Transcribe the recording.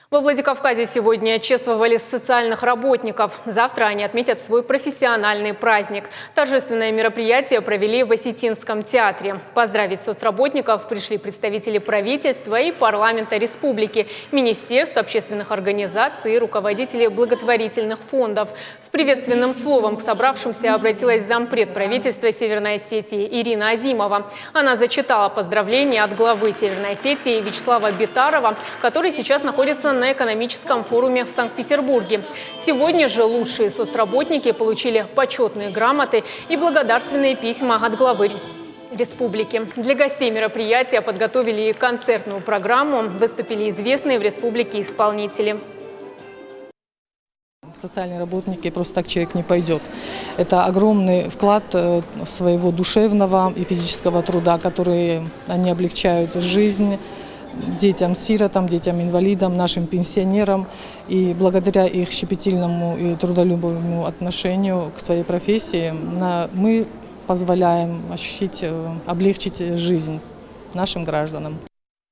Во Владикавказе сегодня чествовали социальных работников. Завтра они отметят свой профессиональный праздник. Торжественное мероприятие провели в Осетинском театре. Поздравить соцработников пришли представители правительства и парламента республики, министерств, общественных организаций и руководители благотворительных фондов. С приветственным словом к собравшимся обратилась зампред правительства Северной Осетии Ирина Азимова. Она зачитала поздравления от главы Северной Осетии Вячеслава Битарова, который сейчас находится на экономическом форуме в Санкт-Петербурге. Сегодня же лучшие соцработники получили почетные грамоты и благодарственные письма от главы республики. Для гостей мероприятия подготовили и концертную программу. Выступили известные в республике исполнители. Социальные работники, просто так человек не пойдет. Это огромный вклад своего душевного и физического труда, которые они облегчают жизнь детям-сиротам, детям-инвалидам, нашим пенсионерам. И благодаря их щепетильному и трудолюбивому отношению к своей профессии мы позволяем облегчить жизнь нашим гражданам.